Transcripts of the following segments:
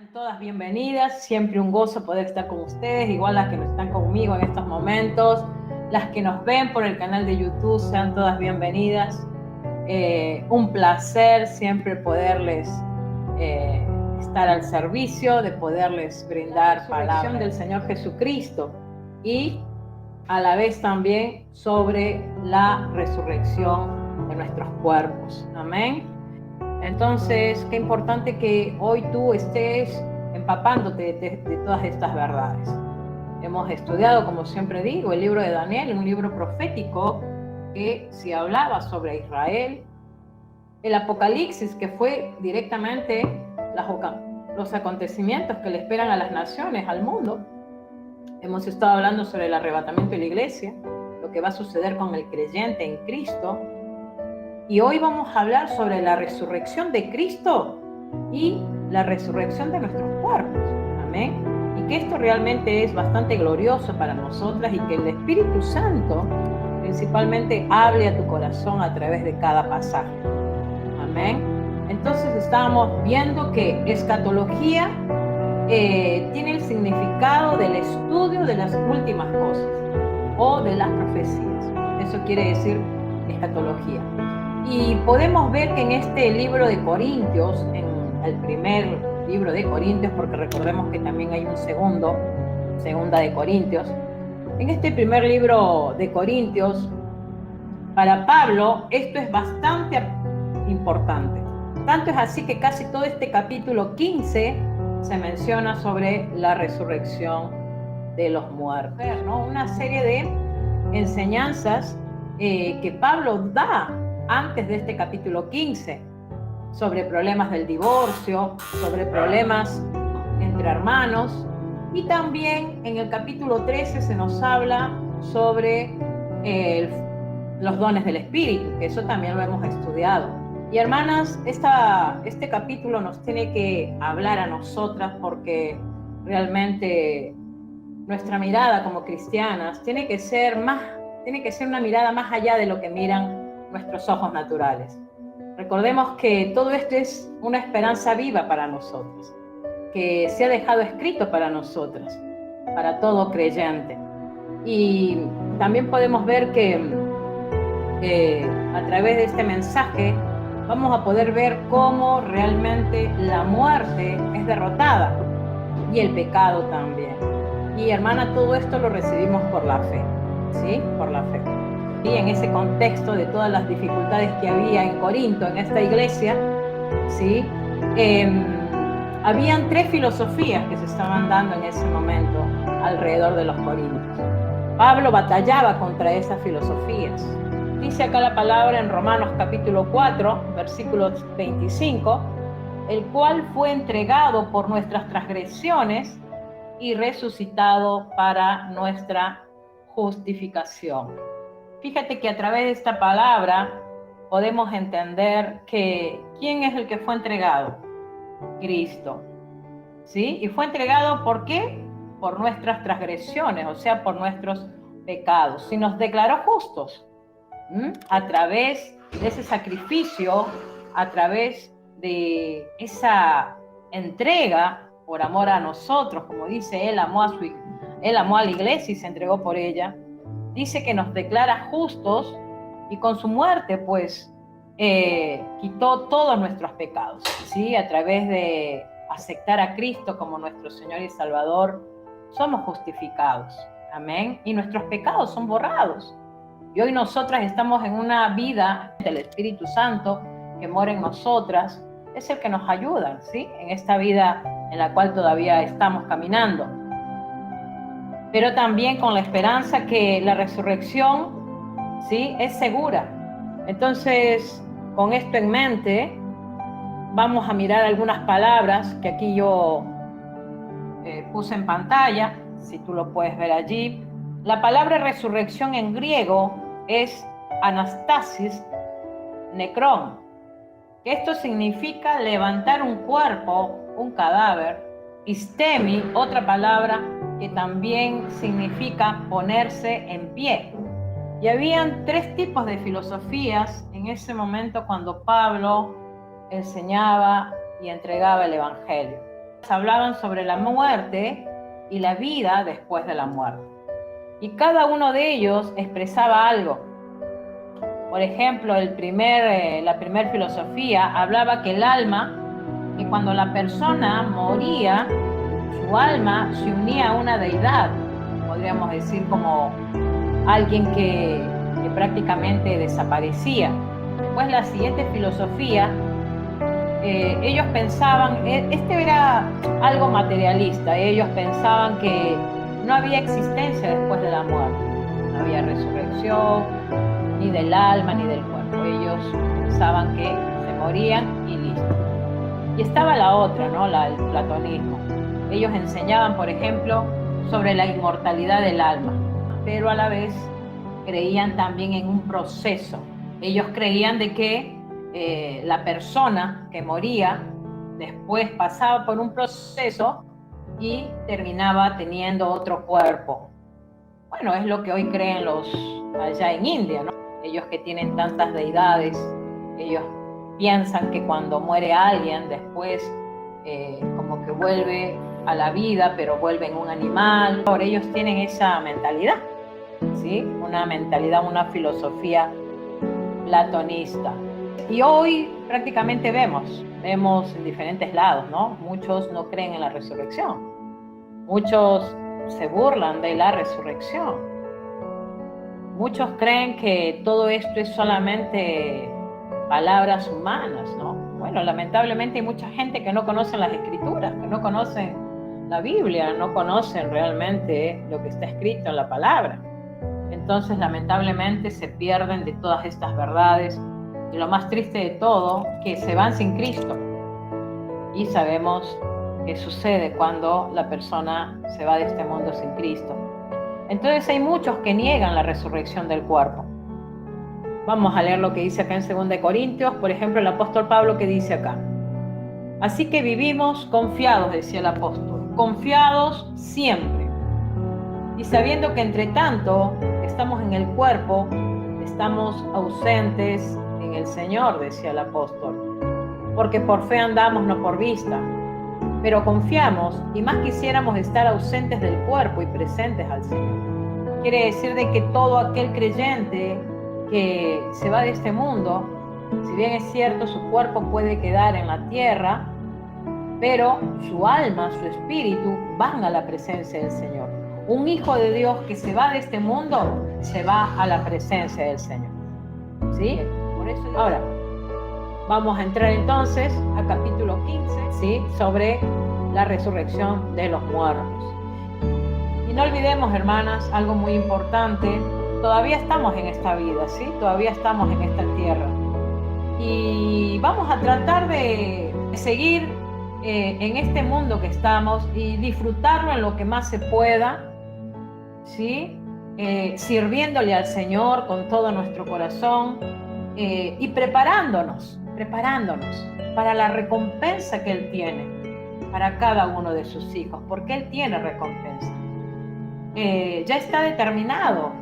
Sean todas bienvenidas, siempre un gozo poder estar con ustedes, igual las que no están conmigo en estos momentos, las que nos ven por el canal de YouTube, sean todas bienvenidas. Un placer siempre poderles estar al servicio, de poderles brindar palabra del Señor Jesucristo y a la vez también sobre la resurrección de nuestros cuerpos. Amén. Entonces, qué importante que hoy tú estés empapándote de todas estas verdades. Hemos estudiado, como siempre digo, el libro de Daniel, un libro profético que se hablaba sobre Israel. El Apocalipsis, que fue directamente los acontecimientos que le esperan a las naciones, al mundo. Hemos estado hablando sobre el arrebatamiento de la iglesia, lo que va a suceder con el creyente en Cristo. Y hoy vamos a hablar sobre la resurrección de Cristo y la resurrección de nuestros cuerpos. Amén. Y que esto realmente es bastante glorioso para nosotras y que el Espíritu Santo principalmente hable a tu corazón a través de cada pasaje. Amén. Entonces estábamos viendo que escatología tiene el significado del estudio de las últimas cosas o de las profecías. Eso quiere decir escatología. Y podemos ver que en este libro de Corintios, en el primer libro de Corintios, porque recordemos que también hay un segunda de Corintios, en este primer libro de Corintios, para Pablo esto es bastante importante. Tanto es así que casi todo este capítulo 15 se menciona sobre la resurrección de los muertos, ¿no? Una serie de enseñanzas que Pablo da antes de este capítulo 15, sobre problemas del divorcio, sobre problemas entre hermanos, y también en el capítulo 13 se nos habla sobre los dones del Espíritu, que eso también lo hemos estudiado. Y hermanas, este capítulo nos tiene que hablar a nosotras porque realmente nuestra mirada como cristianas tiene que ser una mirada más allá de lo que miran nuestros ojos naturales. Recordemos que todo esto es una esperanza viva para nosotros, que se ha dejado escrito para nosotras, para todo creyente. Y también podemos ver que a través de este mensaje vamos a poder ver cómo realmente la muerte es derrotada y el pecado también. Y hermana, todo esto lo recibimos por la fe, ¿sí? Por la fe. Y en ese contexto de todas las dificultades que había en Corinto, en esta iglesia, ¿sí? Habían tres filosofías que se estaban dando en ese momento alrededor de los corintios. Pablo batallaba contra esas filosofías. Dice acá la palabra en Romanos capítulo 4, versículo 25, el cual fue entregado por nuestras transgresiones y resucitado para nuestra justificación. Fíjate que a través de esta palabra podemos entender que ¿quién es el que fue entregado? Cristo. ¿Sí? Y fue entregado ¿por qué? Por nuestras transgresiones, o sea, por nuestros pecados. Y nos declaró justos a través de ese sacrificio, a través de esa entrega por amor a nosotros, como dice, Él amó a la iglesia y se entregó por ella. Dice que nos declara justos y con su muerte, pues, quitó todos nuestros pecados, ¿sí? A través de aceptar a Cristo como nuestro Señor y Salvador, somos justificados. Amén. Y nuestros pecados son borrados. Y hoy nosotras estamos en una vida del Espíritu Santo que mora en nosotras. Es el que nos ayuda, ¿sí? En esta vida en la cual todavía estamos caminando. Pero también con la esperanza que la resurrección, ¿sí? Es segura. Entonces, con esto en mente, vamos a mirar algunas palabras que aquí yo puse en pantalla, si tú lo puedes ver allí. La palabra resurrección en griego es anastasis necrón, que esto significa levantar un cuerpo, un cadáver. Istemi, otra palabra que también significa ponerse en pie. Y habían tres tipos de filosofías en ese momento cuando Pablo enseñaba y entregaba el Evangelio. hablaban sobre la muerte y la vida después de la muerte. Y cada uno de ellos expresaba algo. Por ejemplo, la primer filosofía hablaba que el alma, que cuando la persona moría, su alma se unía a una deidad, podríamos decir como alguien que prácticamente desaparecía. Después la siguiente filosofía, ellos pensaban, era algo materialista, ellos pensaban que no había existencia después de la muerte, no había resurrección, ni del alma ni del cuerpo. Ellos pensaban que se morían y listo. Y estaba la otra, ¿no? El platonismo. Ellos enseñaban, por ejemplo, sobre la inmortalidad del alma, pero a la vez creían también en un proceso. Ellos creían de que la persona que moría después pasaba por un proceso y terminaba teniendo otro cuerpo. Bueno, es lo que hoy creen los allá en India, ¿no? Ellos que tienen tantas deidades, ellos piensan que cuando muere alguien después como que vuelve a la vida, pero vuelve en un animal. Ahora ellos tienen esa mentalidad, ¿sí? Una mentalidad, una filosofía platonista. Y hoy prácticamente vemos en diferentes lados, ¿no? Muchos no creen en la resurrección. Muchos se burlan de la resurrección. Muchos creen que todo esto es solamente palabras humanas, ¿no? Bueno, lamentablemente hay mucha gente que no conoce las Escrituras, que no conocen la Biblia, no conocen realmente lo que está escrito en la palabra. Entonces, lamentablemente, se pierden de todas estas verdades. Y lo más triste de todo, que se van sin Cristo. Y sabemos qué sucede cuando la persona se va de este mundo sin Cristo. Entonces hay muchos que niegan la resurrección del cuerpo. Vamos a leer lo que dice acá en 2 Corintios, por ejemplo, el apóstol Pablo, que dice acá: así que vivimos confiados, decía el apóstol, confiados siempre. Y sabiendo que entre tanto estamos en el cuerpo, estamos ausentes en el Señor, decía el apóstol, porque por fe andamos, no por vista. Pero confiamos y más quisiéramos estar ausentes del cuerpo y presentes al Señor. Quiere decir de que todo aquel creyente que se va de este mundo, si bien es cierto, su cuerpo puede quedar en la tierra, pero su alma, su espíritu van a la presencia del Señor. Un hijo de Dios que se va de este mundo, se va a la presencia del Señor. ¿Sí? Por eso ahora vamos a entrar entonces a capítulo 15, ¿sí? Sobre la resurrección de los muertos. Y no olvidemos, hermanas, algo muy importante. Todavía estamos en esta vida, ¿sí? Todavía estamos en esta tierra. Y vamos a tratar de seguir en este mundo que estamos y disfrutarlo en lo que más se pueda, ¿sí? Sirviéndole al Señor con todo nuestro corazón y preparándonos para la recompensa que Él tiene para cada uno de sus hijos, porque Él tiene recompensa. Ya está determinado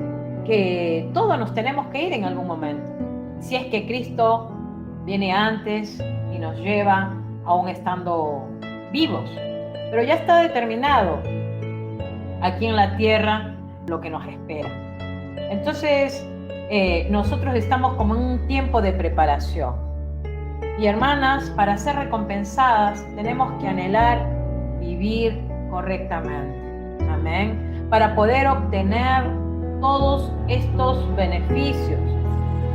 que todos nos tenemos que ir en algún momento, si es que Cristo viene antes y nos lleva aún estando vivos, pero ya está determinado aquí en la tierra lo que nos espera. Entonces nosotros estamos como en un tiempo de preparación. Y hermanas, para ser recompensadas tenemos que anhelar vivir correctamente. Amén. Para poder obtener todos estos beneficios,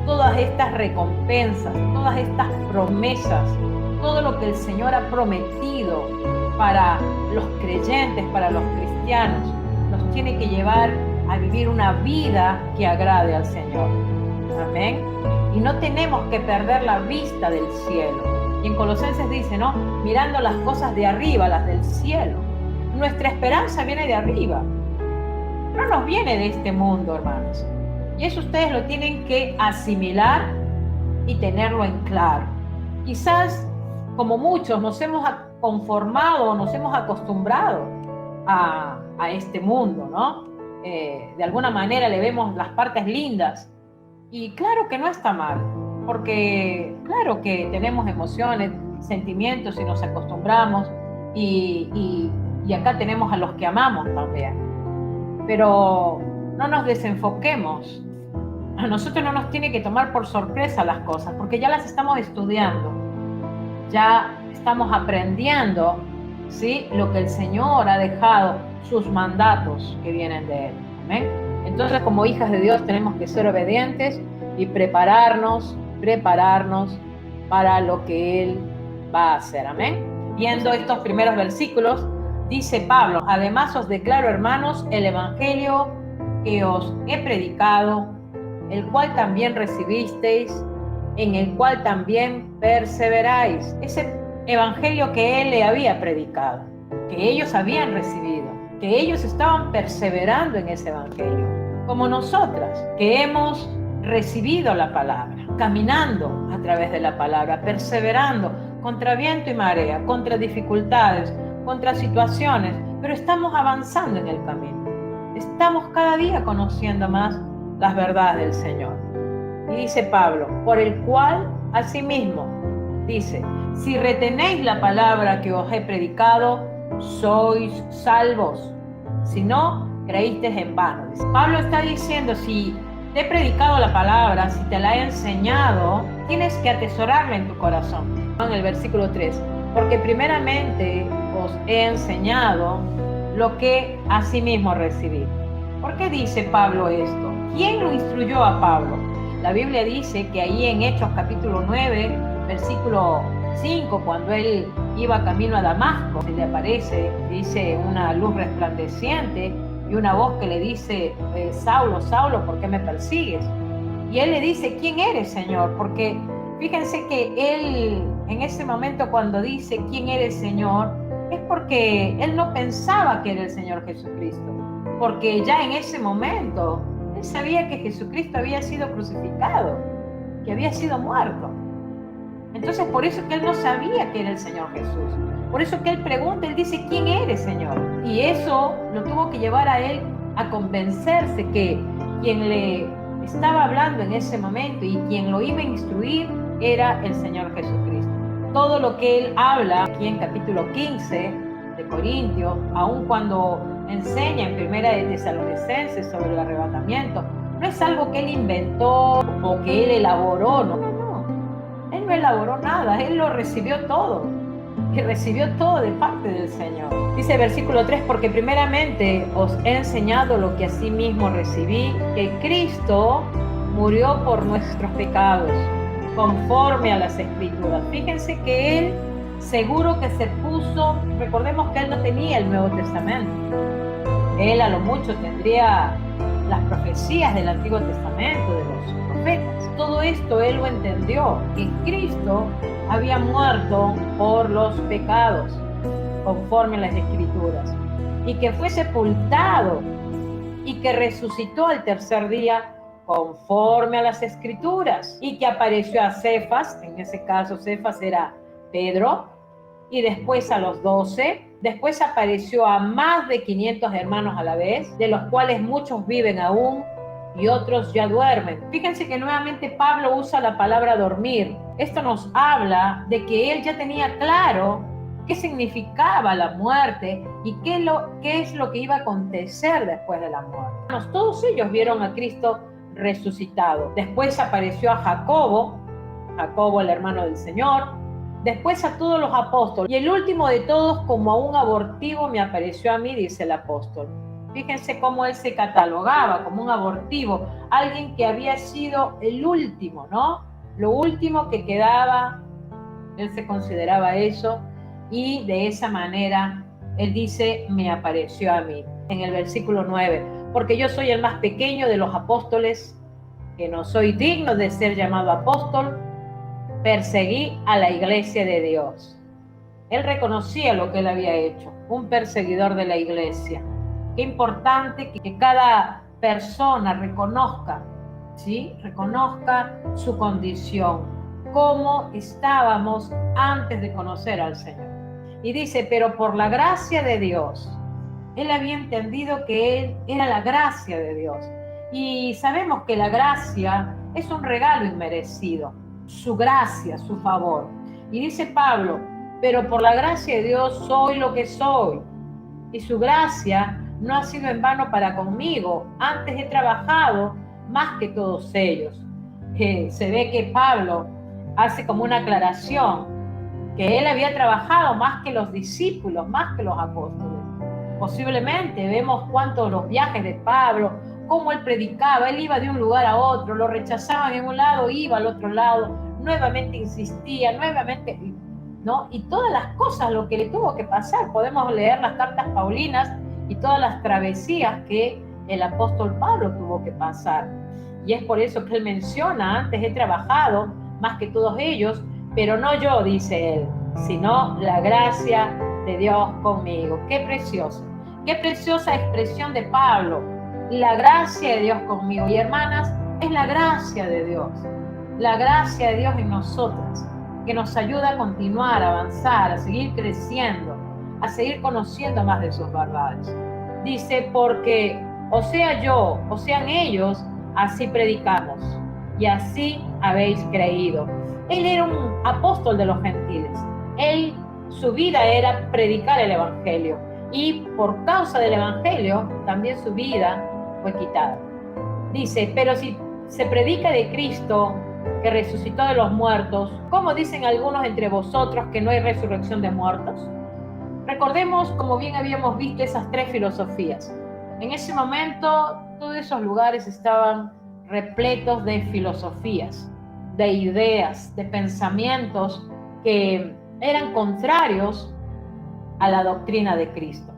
todas estas recompensas, todas estas promesas, todo lo que el Señor ha prometido para los creyentes, para los cristianos, nos tiene que llevar a vivir una vida que agrade al Señor. Amén. Y no tenemos que perder la vista del cielo. Y en Colosenses dice, ¿no? Mirando las cosas de arriba, las del cielo. Nuestra esperanza viene de arriba. No nos viene de este mundo, hermanos. Y eso ustedes lo tienen que asimilar y tenerlo en claro. Quizás, como muchos, nos hemos conformado, nos hemos acostumbrado a este mundo, ¿no? De alguna manera le vemos las partes lindas. Y claro que no está mal, porque claro que tenemos emociones, sentimientos y nos acostumbramos, y acá tenemos a los que amamos también. Pero no nos desenfoquemos. A nosotros no nos tiene que tomar por sorpresa las cosas, porque ya las estamos estudiando, ya estamos aprendiendo, ¿sí?, lo que el Señor ha dejado, sus mandatos que vienen de Él. ¿Amén? Entonces, como hijas de Dios, tenemos que ser obedientes y prepararnos para lo que Él va a hacer. Amén. Viendo estos primeros versículos, dice Pablo: además os declaro, hermanos, el evangelio que os he predicado, el cual también recibisteis, en el cual también perseveráis. Ese evangelio que él le había predicado, que ellos habían recibido, que ellos estaban perseverando en ese evangelio, como nosotras, que hemos recibido la palabra, caminando a través de la palabra, perseverando contra viento y marea, contra dificultades, contra situaciones, pero estamos avanzando en el camino. Estamos cada día conociendo más las verdades del Señor. Y dice Pablo: por el cual asimismo, dice, si retenéis la palabra que os he predicado, sois salvos. Si no, creísteis en vano. Pablo está diciendo: si te he predicado la palabra, si te la he enseñado, tienes que atesorarla en tu corazón. En el versículo 3, porque primeramente os he enseñado lo que asimismo recibí. ¿Por qué dice Pablo esto? ¿Quién lo instruyó a Pablo? La Biblia dice que ahí en Hechos capítulo 9, versículo 5, cuando él iba camino a Damasco, se le aparece, dice, una luz resplandeciente y una voz que le dice: Saulo, Saulo, ¿por qué me persigues? Y él le dice: ¿quién eres, Señor? Porque fíjense que él, en ese momento cuando dice ¿quién eres, Señor?, es porque él no pensaba que era el Señor Jesucristo, porque ya en ese momento él sabía que Jesucristo había sido crucificado, que había sido muerto. Entonces, por eso que él no sabía que era el Señor Jesús. Por eso que él pregunta, él dice: ¿quién eres, Señor? Y eso lo tuvo que llevar a él a convencerse que quien le estaba hablando en ese momento y quien lo iba a instruir era el Señor Jesucristo. Todo lo que él habla aquí en capítulo 15 de Corintios, aun cuando enseña en Primera de Tesalonicenses sobre el arrebatamiento, no es algo que él inventó o que él elaboró, no. Él no elaboró nada, él lo recibió todo. Y recibió todo de parte del Señor. Dice versículo 3, porque primeramente os he enseñado lo que asimismo recibí, que Cristo murió por nuestros pecados, conforme a las Escrituras. Fíjense que él seguro que se puso, recordemos que él no tenía el Nuevo Testamento. Él a lo mucho tendría las profecías del Antiguo Testamento, de los profetas. Todo esto él lo entendió, que Cristo había muerto por los pecados, conforme a las Escrituras, y que fue sepultado y que resucitó al tercer día, conforme a las Escrituras, y que apareció a Cefas, en ese caso Cefas era Pedro, y después a los 12, después apareció a más de 500 hermanos a la vez, de los cuales muchos viven aún y otros ya duermen. Fíjense que nuevamente Pablo usa la palabra dormir. Esto nos habla de que él ya tenía claro qué significaba la muerte y qué es lo que iba a acontecer después de la muerte. Todos ellos vieron a Cristo resucitado. Después apareció a Jacobo el hermano del Señor, después a todos los apóstoles, y el último de todos, como a un abortivo, me apareció a mí, dice el apóstol. Fíjense cómo él se catalogaba como un abortivo, alguien que había sido el último, ¿no? Lo último que quedaba, él se consideraba eso, y de esa manera él dice: me apareció a mí. En el versículo 9, porque yo soy el más pequeño de los apóstoles, que no soy digno de ser llamado apóstol, perseguí a la iglesia de Dios. Él reconocía lo que él había hecho, un perseguidor de la iglesia. Qué importante que cada persona reconozca, ¿sí? Reconozca su condición, cómo estábamos antes de conocer al Señor. Y dice: pero por la gracia de Dios. Él había entendido que él era la gracia de Dios. Y sabemos que la gracia es un regalo inmerecido, su gracia, su favor. Y dice Pablo: pero por la gracia de Dios soy lo que soy. Y su gracia no ha sido en vano para conmigo. Antes he trabajado más que todos ellos. Se ve que Pablo hace como una aclaración, que él había trabajado más que los discípulos, más que los apóstoles. Posiblemente vemos cuántos los viajes de Pablo, cómo él predicaba, él iba de un lugar a otro, lo rechazaban en un lado, iba al otro lado, nuevamente insistía, nuevamente, ¿no? Y todas las cosas, lo que le tuvo que pasar, podemos leer las cartas paulinas y todas las travesías que el apóstol Pablo tuvo que pasar. Y es por eso que él menciona, antes he trabajado más que todos ellos, pero no yo, dice él, sino la gracia de Dios conmigo. Qué preciosa expresión de Pablo, la gracia de Dios conmigo. Y hermanas, es la gracia de Dios en nosotras, que nos ayuda a continuar, a avanzar, a seguir creciendo, a seguir conociendo más de sus verdades. Dice, porque o sea yo, o sean ellos, así predicamos, y así habéis creído. Él era un apóstol de los gentiles. Su vida era predicar el evangelio, y por causa del evangelio también su vida fue quitada. Dice, pero si se predica de Cristo, que resucitó de los muertos, ¿cómo dicen algunos entre vosotros que no hay resurrección de muertos? Recordemos, como bien habíamos visto, esas tres filosofías. En ese momento, todos esos lugares estaban repletos de filosofías, de ideas, de pensamientos que eran contrarios a la doctrina de Cristo.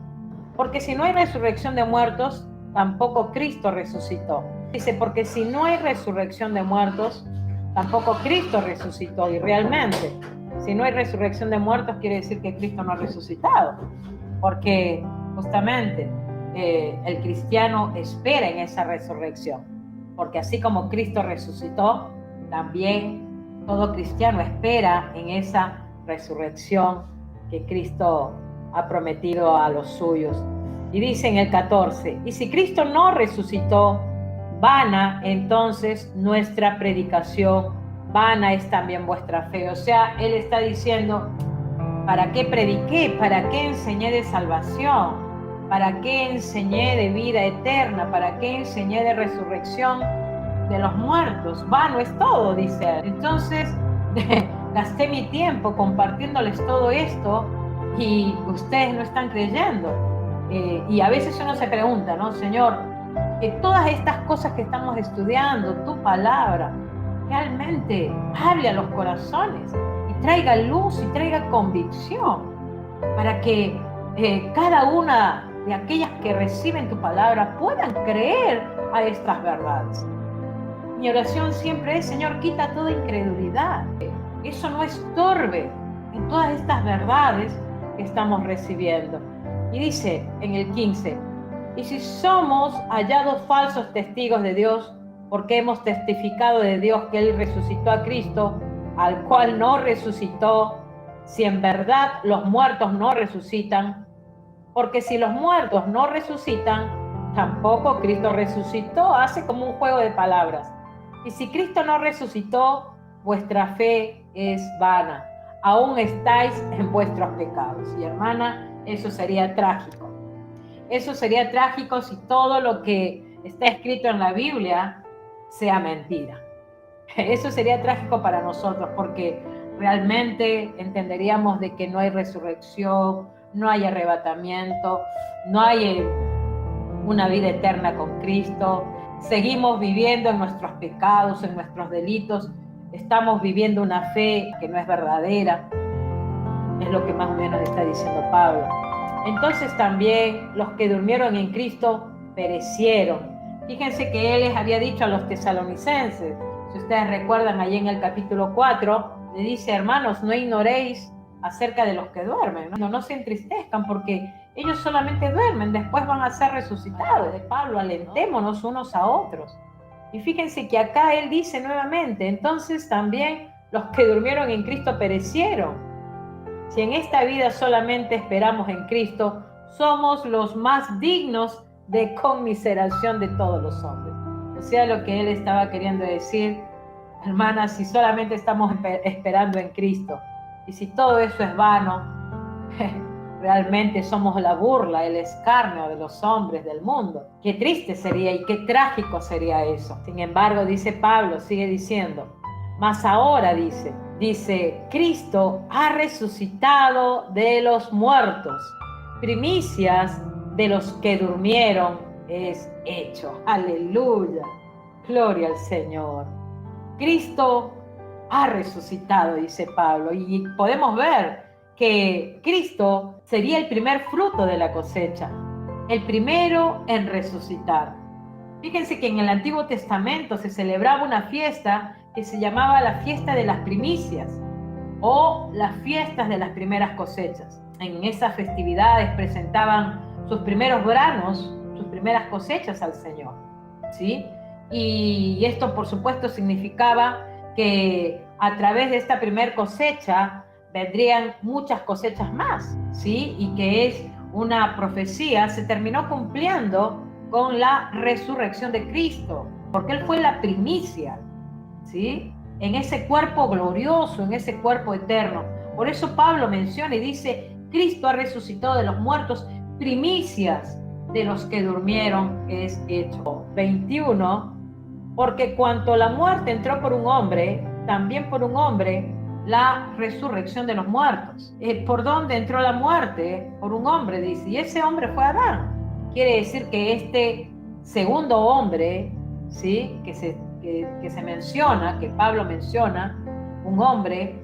Porque si no hay resurrección de muertos, tampoco Cristo resucitó. Dice, porque si no hay resurrección de muertos, tampoco Cristo resucitó. Y realmente, si no hay resurrección de muertos, quiere decir que Cristo no ha resucitado. Porque justamente el cristiano espera en esa resurrección. Porque así como Cristo resucitó, también todo cristiano espera en esa resurrección que Cristo ha prometido a los suyos. Y dice en el 14, y si Cristo no resucitó, vana entonces nuestra predicación, vana es también vuestra fe. O sea, él está diciendo, ¿para qué prediqué? ¿Para qué enseñé de salvación? ¿Para qué enseñé de vida eterna? ¿Para qué enseñé de resurrección de los muertos? Vano es todo, dice él. Entonces, gasté mi tiempo compartiéndoles todo esto y ustedes no están creyendo. Y a veces uno se pregunta, ¿no? Señor, que todas estas cosas que estamos estudiando, tu palabra, realmente hable a los corazones y traiga luz y traiga convicción para que cada una de aquellas que reciben tu palabra puedan creer a estas verdades. Mi oración siempre es, Señor, quita toda incredulidad. Eso no estorbe en todas estas verdades que estamos recibiendo. Y dice en el 15, y si somos hallados falsos testigos de Dios, porque hemos testificado de Dios que Él resucitó a Cristo, al cual no resucitó, si en verdad los muertos no resucitan, porque si los muertos no resucitan, tampoco Cristo resucitó. Hace como un juego de palabras. Y si Cristo no resucitó, vuestra fe es vana. Aún estáis en vuestros pecados. Y hermana, eso sería trágico. Eso sería trágico si todo lo que está escrito en la Biblia sea mentira. Eso sería trágico para nosotros porque realmente entenderíamos de que no hay resurrección, no hay arrebatamiento, no hay una vida eterna con Cristo. Seguimos viviendo en nuestros pecados, en nuestros delitos. Estamos viviendo una fe que no es verdadera. Es lo que más o menos está diciendo Pablo. Entonces también los que durmieron en Cristo perecieron. Fíjense que él les había dicho a los tesalonicenses, si ustedes recuerdan allí en el capítulo 4, le dice, hermanos, no ignoréis acerca de los que duermen, no se entristezcan porque ellos solamente duermen, después van a ser resucitados. De Pablo, alentémonos unos a otros. Y fíjense que acá él dice nuevamente, entonces también los que durmieron en Cristo perecieron. Si en esta vida solamente esperamos en Cristo, somos los más dignos de conmiseración de todos los hombres. O sea, lo que él estaba queriendo decir, hermanas, si solamente estamos esperando en Cristo, Y si todo eso es vano, realmente somos la burla, el escarnio de los hombres del mundo. Qué triste sería y qué trágico sería eso. Sin embargo, dice Pablo, sigue diciendo, mas ahora dice, Cristo ha resucitado de los muertos, primicias de los que durmieron es hecho. Aleluya, gloria al Señor. Cristo ha resucitado, dice Pablo, y podemos ver que Cristo sería el primer fruto de la cosecha, el primero en resucitar. Fíjense que en el Antiguo Testamento se celebraba una fiesta que se llamaba la fiesta de las primicias o las fiestas de las primeras cosechas. En esas festividades presentaban sus primeros granos, sus primeras cosechas al Señor, ¿sí? Y esto, por supuesto, significaba que a través de esta primer cosecha vendrían muchas cosechas más, ¿sí? Y que es una profecía, se terminó cumpliendo con la resurrección de Cristo, porque Él fue la primicia, ¿sí? En ese cuerpo glorioso, en ese cuerpo eterno. Por eso Pablo menciona y dice, Cristo ha resucitado de los muertos, primicias de los que durmieron es hecho. 21, porque cuanto la muerte entró por un hombre, también por un hombre la resurrección de los muertos. ¿Por dónde entró la muerte? Por un hombre, dice, y ese hombre fue Adán. Quiere decir que este segundo hombre, ¿sí? que se menciona, que Pablo menciona, un hombre,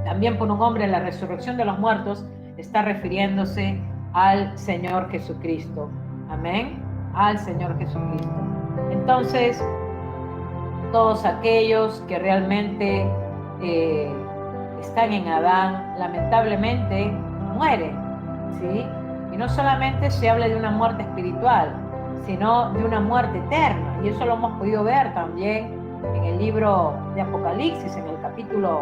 también por un hombre la resurrección de los muertos, está refiriéndose al Señor Jesucristo. Amén. Al Señor Jesucristo. Entonces, todos aquellos que realmente están en Adán, lamentablemente mueren, ¿sí? Y no solamente se habla de una muerte espiritual, sino de una muerte eterna. Y eso lo hemos podido ver también en el libro de Apocalipsis, en el capítulo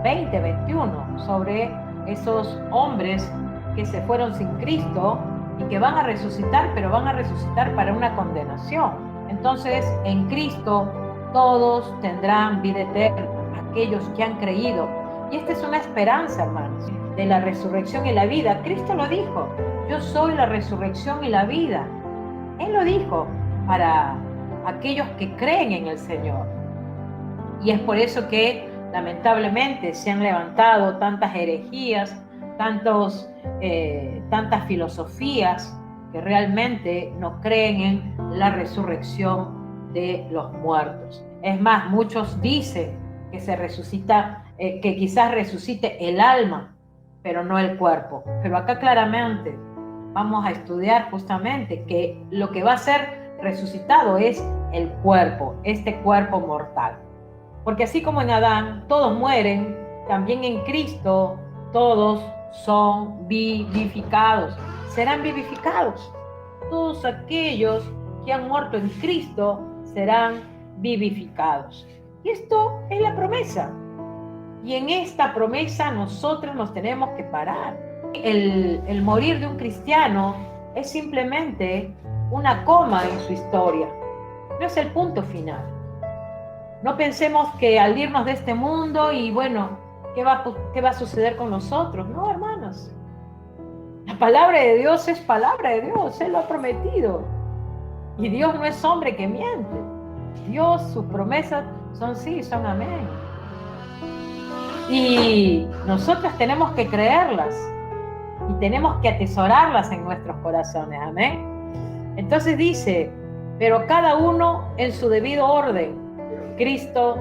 20-21, sobre esos hombres que se fueron sin Cristo y que van a resucitar, pero van a resucitar para una condenación. Entonces, en Cristo todos tendrán vida eterna, aquellos que han creído. Y esta es una esperanza, hermanos, de la resurrección y la vida. Cristo lo dijo, yo soy la resurrección y la vida. Él lo dijo para aquellos que creen en el Señor. Y es por eso que lamentablemente se han levantado tantas herejías, tantas filosofías que realmente no creen en la resurrección de los muertos. Es más, muchos dicen que se resucita, que quizás resucite el alma, pero no el cuerpo. Pero acá claramente vamos a estudiar justamente que lo que va a ser resucitado es el cuerpo, este cuerpo mortal. Porque así como en Adán todos mueren, también en Cristo todos son vivificados, serán vivificados. Todos aquellos que han muerto en Cristo serán vivificados. Y esto es la promesa. Y en esta promesa nosotros nos tenemos que parar. El morir de un cristiano es simplemente una coma en su historia. No es el punto final. No pensemos que al irnos de este mundo y bueno, ¿qué va a suceder con nosotros? No, hermanos. La palabra de Dios es palabra de Dios. Él lo ha prometido. Y Dios no es hombre que miente. Dios, sus promesas son sí, son amén. Y nosotros tenemos que creerlas. Y tenemos que atesorarlas en nuestros corazones. Amén. Entonces dice, pero cada uno en su debido orden. Cristo,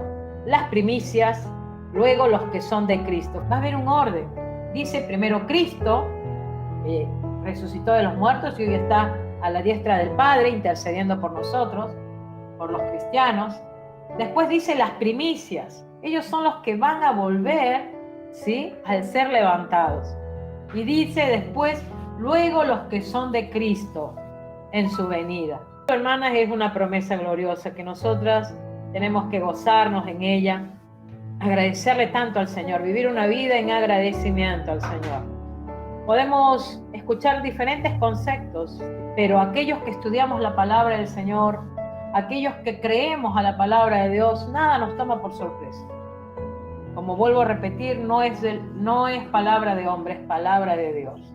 las primicias, luego los que son de Cristo. Va a haber un orden. Dice primero Cristo, resucitó de los muertos y hoy está a la diestra del Padre, intercediendo por nosotros, por los cristianos. Después dice las primicias. Ellos son los que van a volver, ¿sí?, al ser levantados. Y dice después, luego los que son de Cristo en su venida. Hermanas, es una promesa gloriosa que nosotras tenemos que gozarnos en ella, agradecerle tanto al Señor, vivir una vida en agradecimiento al Señor. Podemos escuchar diferentes conceptos, pero aquellos que estudiamos la palabra del Señor, aquellos que creemos a la palabra de Dios, nada nos toma por sorpresa. como vuelvo a repetir, no es palabra de hombre, es palabra de Dios.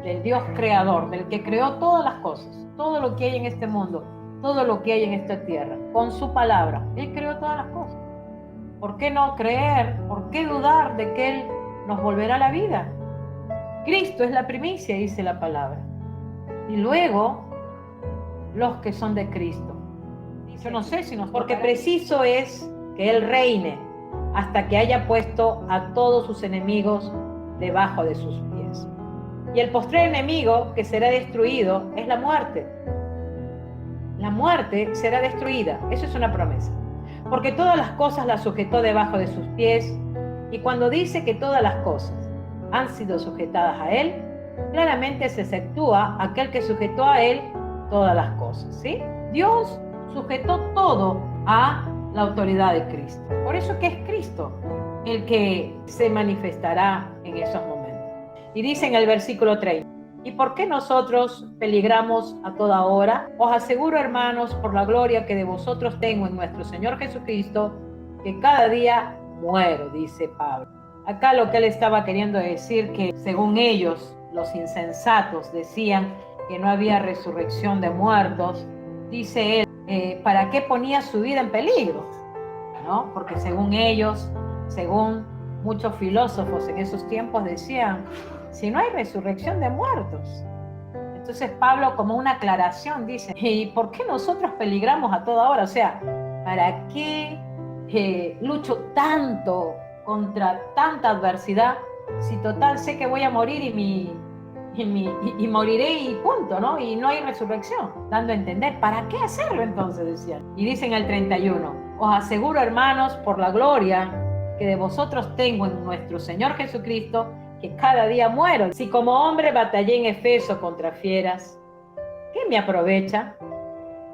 Del Dios creador, del que creó todas las cosas, todo lo que hay en este mundo, todo lo que hay en esta tierra, con su palabra. Él creó todas las cosas. ¿Por qué no creer? ¿Por qué dudar de que Él nos volverá a la vida? Cristo es la primicia, dice la palabra. Y luego, los que son de Cristo. Yo no sé si nos... Porque preciso es que Él reine hasta que haya puesto a todos sus enemigos debajo de sus pies. Y el postrer enemigo que será destruido es la muerte. La muerte será destruida, eso es una promesa. Porque todas las cosas las sujetó debajo de sus pies, y cuando dice que todas las cosas han sido sujetadas a Él, claramente se exceptúa aquel que sujetó a Él todas las cosas, ¿sí? Dios sujetó todo a la autoridad de Cristo. Por eso que es Cristo el que se manifestará en esos momentos. Y dice en el versículo 30, ¿y por qué nosotros peligramos a toda hora? Os aseguro, hermanos, por la gloria que de vosotros tengo en nuestro Señor Jesucristo, que cada día muero, dice Pablo. Acá lo que él estaba queriendo decir, que según ellos, los insensatos, decían que no había resurrección de muertos, dice él, ¿para qué ponía su vida en peligro? ¿No? Porque según ellos, según muchos filósofos en esos tiempos decían, si no hay resurrección de muertos. Entonces Pablo, como una aclaración, dice, ¿y por qué nosotros peligramos a toda hora? O sea, ¿para qué lucho tanto contra tanta adversidad si total sé que voy a morir y moriré y punto, ¿no? Y no hay resurrección, dando a entender, ¿para qué hacerlo entonces? Decían. Y dice en el 31, os aseguro, hermanos, por la gloria que de vosotros tengo en nuestro Señor Jesucristo, que cada día muero. Si como hombre batallé en Efeso contra fieras, ¿qué me aprovecha?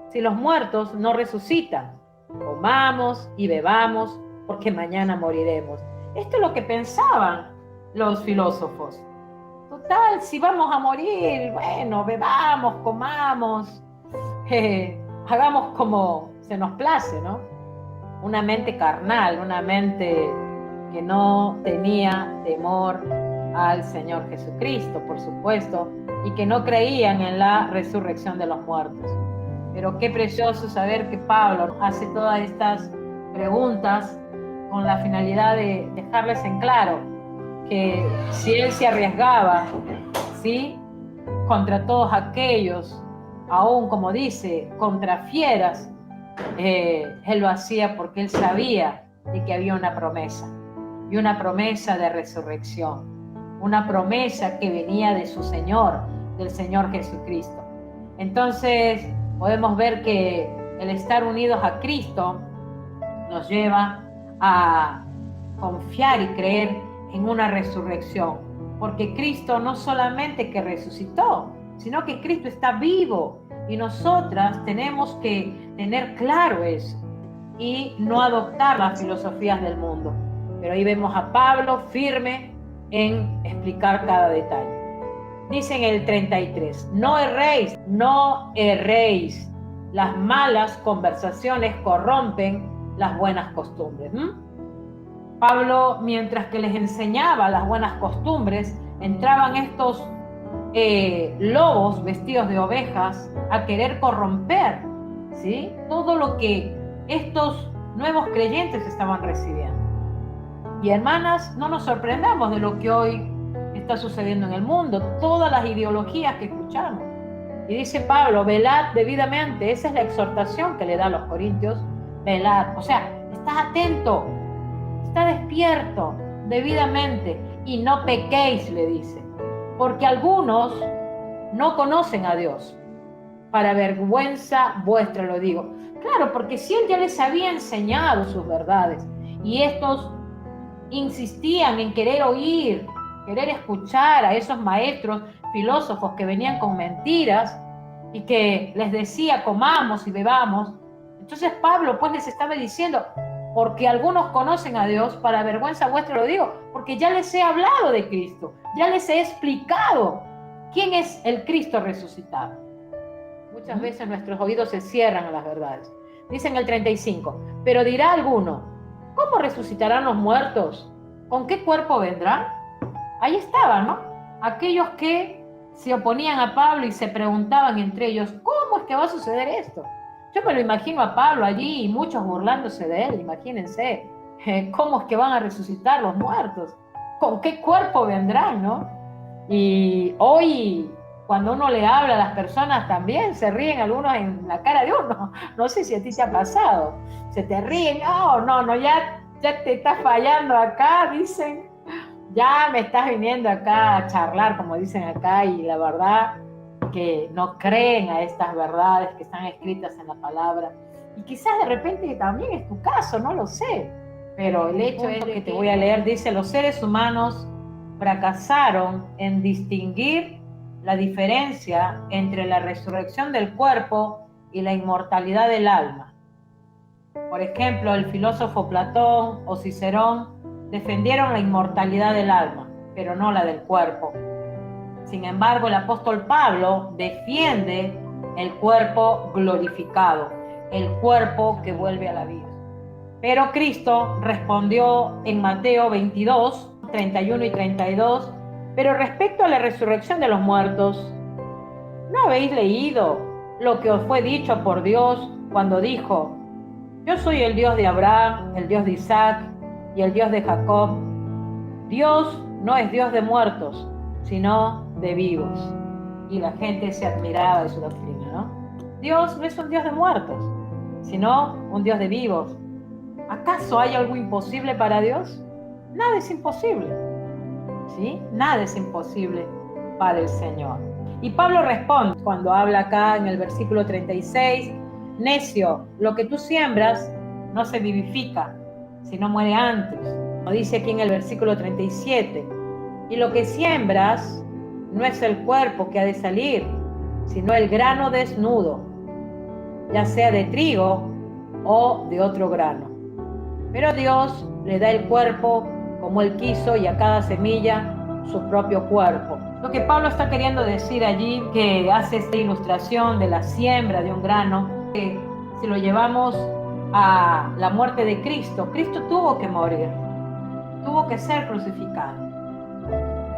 Si los muertos no resucitan, comamos y bebamos, porque mañana moriremos. Esto es lo que pensaban los filósofos. Total, si vamos a morir, bueno, bebamos, comamos, hagamos como se nos place, ¿no? Una mente carnal, una mente que no tenía temor al Señor Jesucristo, por supuesto, y que no creían en la resurrección de los muertos. Pero qué precioso saber que Pablo hace todas estas preguntas con la finalidad de dejarles en claro que si él se arriesgaba, ¿sí?, contra todos aquellos, aún como dice, contra fieras, él lo hacía porque él sabía de que había una promesa, y una promesa de resurrección, una promesa que venía de su Señor, del Señor Jesucristo. Entonces podemos ver que el estar unidos a Cristo nos lleva a confiar y creer en una resurrección, porque Cristo no solamente que resucitó, sino que Cristo está vivo, y nosotras tenemos que tener claro eso y no adoptar las filosofías del mundo. Pero ahí vemos a Pablo firme en explicar cada detalle. Dice en el 33, no erréis, las malas conversaciones corrompen las buenas costumbres. Pablo, mientras que les enseñaba las buenas costumbres, entraban estos lobos vestidos de ovejas a querer corromper, ¿sí?, todo lo que estos nuevos creyentes estaban recibiendo. Y hermanas, no nos sorprendamos de lo que hoy está sucediendo en el mundo, todas las ideologías que escuchamos. Y dice Pablo, velad debidamente, esa es la exhortación que le da a los corintios, velad, o sea, está atento, está despierto debidamente y no pequéis, le dice, porque algunos no conocen a Dios. Para vergüenza vuestra lo digo. Claro, porque si él ya les había enseñado sus verdades y estos insistían en querer oír, querer escuchar a esos maestros filósofos que venían con mentiras y que les decía comamos y bebamos, entonces Pablo pues les estaba diciendo, porque algunos conocen a Dios, para vergüenza vuestra lo digo, porque ya les he hablado de Cristo, ya les he explicado quién es el Cristo resucitado. Muchas veces nuestros oídos se cierran a las verdades. Dice en el 35, pero dirá alguno, ¿cómo resucitarán los muertos? ¿Con qué cuerpo vendrán? Ahí estaban, ¿no? Aquellos que se oponían a Pablo y se preguntaban entre ellos, ¿cómo es que va a suceder esto? Yo me lo imagino a Pablo allí y muchos burlándose de él, imagínense, ¿cómo es que van a resucitar los muertos? ¿Con qué cuerpo vendrán, no? Y hoy, cuando uno le habla a las personas, también se ríen algunos en la cara de uno. No sé si a ti te ha pasado. Se te ríen, no, ya te estás fallando acá, dicen. Ya me estás viniendo acá a charlar, como dicen acá, y la verdad que no creen a estas verdades que están escritas en la palabra. Y quizás de repente también es tu caso, no lo sé. Pero el hecho es que te voy a leer, dice, los seres humanos fracasaron en distinguir la diferencia entre la resurrección del cuerpo y la inmortalidad del alma. Por ejemplo, el filósofo Platón o Cicerón defendieron la inmortalidad del alma, pero no la del cuerpo. Sin embargo, el apóstol Pablo defiende el cuerpo glorificado, el cuerpo que vuelve a la vida. Pero Cristo respondió en Mateo 22, 31 y 32, pero respecto a la resurrección de los muertos, ¿no habéis leído lo que os fue dicho por Dios cuando dijo, yo soy el Dios de Abraham, el Dios de Isaac y el Dios de Jacob? Dios no es Dios de muertos, sino de vivos. Y la gente se admiraba de su doctrina, ¿no? Dios no es un Dios de muertos, sino un Dios de vivos. ¿Acaso hay algo imposible para Dios? Nada es imposible, ¿sí? Nada es imposible para el Señor. Y Pablo responde cuando habla acá en el versículo 36, necio, lo que tú siembras no se vivifica, sino muere antes. Como dice aquí en el versículo 37, y lo que siembras no es el cuerpo que ha de salir, sino el grano desnudo, ya sea de trigo o de otro grano. Pero Dios le da el cuerpo como Él quiso y a cada semilla su propio cuerpo. Lo que Pablo está queriendo decir allí, que hace esta ilustración de la siembra de un grano, que si lo llevamos a la muerte de Cristo, Cristo tuvo que morir, tuvo que ser crucificado.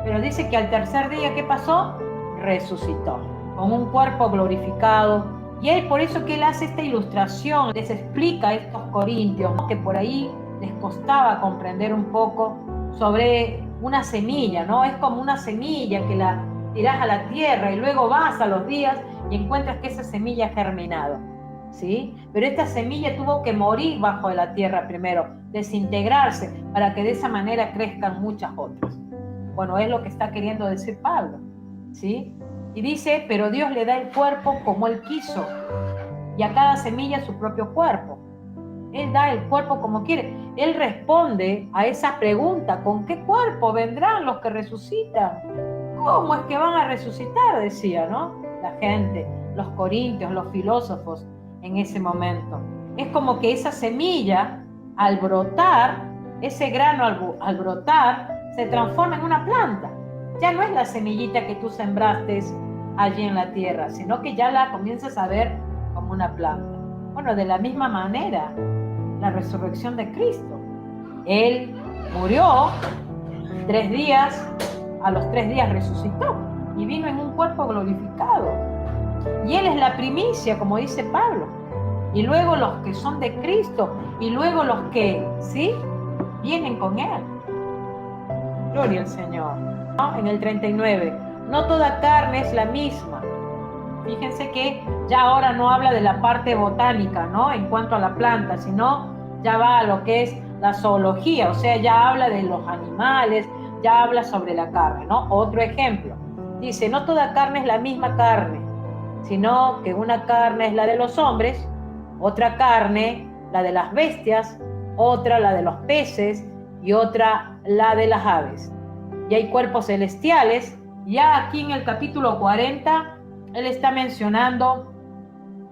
Pero dice que al tercer día, ¿qué pasó? Resucitó, con un cuerpo glorificado. Y él, por eso que él hace esta ilustración, les explica a estos corintios, ¿no?, que por ahí les costaba comprender un poco sobre una semilla, ¿no? Es como una semilla que la tirás a la tierra y luego vas a los días y encuentras que esa semilla ha germinado, ¿sí? Pero esta semilla tuvo que morir bajo de la tierra primero, desintegrarse, para que de esa manera crezcan muchas otras. Bueno, es lo que está queriendo decir Pablo, ¿sí? Y dice, pero Dios le da el cuerpo como Él quiso, y a cada semilla su propio cuerpo. Él da el cuerpo como quiere. Él responde a esa pregunta, ¿con qué cuerpo vendrán los que resucitan? ¿Cómo es que van a resucitar? Decía, ¿no? La gente, los corintios, los filósofos en ese momento. Es como que esa semilla, al brotar, ese grano al brotar, se transforma en una planta. Ya no es la semillita que tú sembraste allí en la tierra, sino que ya la comienzas a ver como una planta. Bueno, de la misma manera, la resurrección de Cristo. Él murió 3 días, a los 3 días resucitó y vino en un cuerpo glorificado. Y Él es la primicia, como dice Pablo. Y luego los que son de Cristo, y luego los que, ¿sí?, vienen con Él. Gloria al Señor, ¿no? En el 39, no toda carne es la misma. Fíjense que ya ahora no habla de la parte botánica, ¿no?, en cuanto a la planta, sino ya va a lo que es la zoología, o sea, ya habla de los animales, ya habla sobre la carne, ¿no? Otro ejemplo, dice, no toda carne es la misma carne, sino que una carne es la de los hombres, otra carne la de las bestias, otra la de los peces y otra la de las aves. Y hay cuerpos celestiales. Ya aquí en el capítulo 40, él está mencionando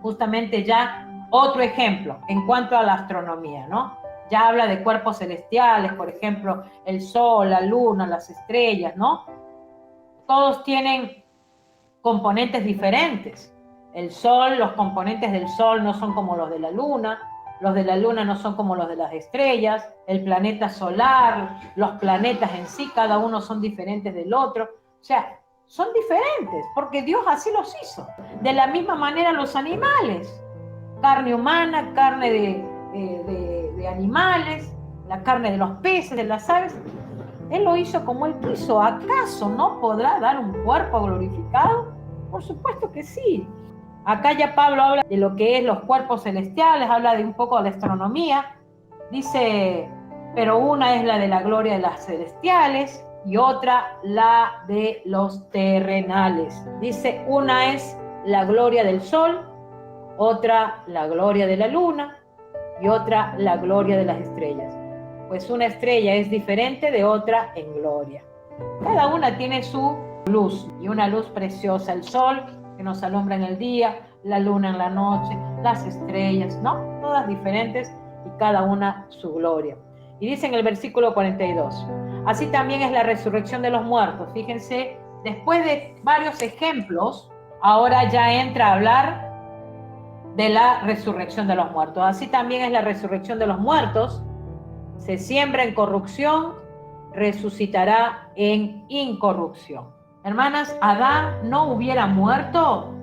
justamente ya otro ejemplo en cuanto a la astronomía, ¿no? Ya habla de cuerpos celestiales, por ejemplo, el sol, la luna, las estrellas, ¿no? Todos tienen componentes diferentes. El sol, los componentes del sol no son como los de la luna, los de la luna no son como los de las estrellas, el planeta solar, los planetas en sí, cada uno son diferentes del otro. O sea, son diferentes porque Dios así los hizo. De la misma manera los animales, carne humana, carne de animales, la carne de los peces, de las aves. Él lo hizo como Él quiso. ¿Acaso no podrá dar un cuerpo glorificado? Por supuesto que sí. Acá ya Pablo habla de lo que es los cuerpos celestiales, habla de un poco de la astronomía. Dice, pero una es la de la gloria de las celestiales y otra la de los terrenales. Dice, una es la gloria del sol, otra la gloria de la luna y otra la gloria de las estrellas. Pues una estrella es diferente de otra en gloria. Cada una tiene su luz y una luz preciosa. El sol que nos alumbra en el día, la luna en la noche, las estrellas, ¿no? Todas diferentes y cada una su gloria. Y dice en el versículo 42, así también es la resurrección de los muertos. Fíjense, después de varios ejemplos, ahora ya entra a hablar de la resurrección de los muertos. Así también es la resurrección de los muertos. Se siembra en corrupción, resucitará en incorrupción. Hermanas, Adán no hubiera muerto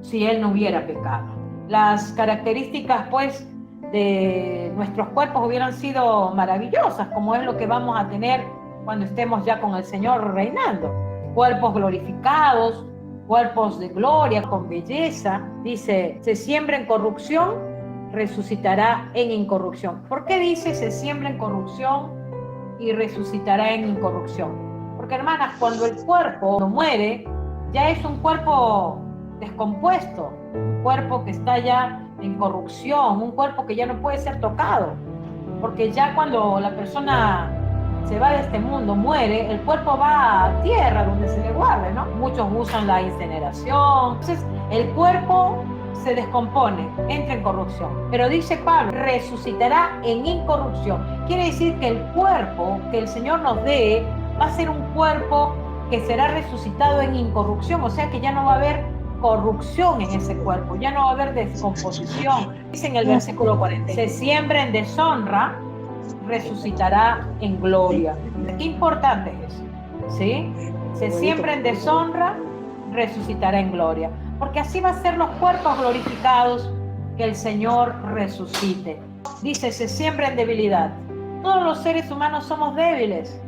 si él no hubiera pecado. Las características, pues, de nuestros cuerpos hubieran sido maravillosas, como es lo que vamos a tener cuando estemos ya con el Señor reinando. Cuerpos glorificados, cuerpos de gloria, con belleza. Dice, se siembra en corrupción, resucitará en incorrupción. ¿Por qué dice se siembra en corrupción y resucitará en incorrupción? Porque, hermanas, cuando el cuerpo muere, ya es un cuerpo descompuesto, un cuerpo que está ya en corrupción, un cuerpo que ya no puede ser tocado. Porque ya cuando la persona se va de este mundo, muere, el cuerpo va a tierra donde se le guarde, ¿no? Muchos usan la incineración. Entonces, el cuerpo se descompone, entra en corrupción. Pero dice Pablo, resucitará en incorrupción. Quiere decir que el cuerpo que el Señor nos dé va a ser un cuerpo que será resucitado en incorrupción, o sea que ya no va a haber corrupción en ese cuerpo, ya no va a haber descomposición. Dice en el versículo 40, se siembra en deshonra, resucitará en gloria. Qué importante es eso, ¿sí? Se siembra en deshonra, resucitará en gloria, porque así va a ser los cuerpos glorificados que el Señor resucite. Dice, se siembra en debilidad. Todos los seres humanos somos débiles,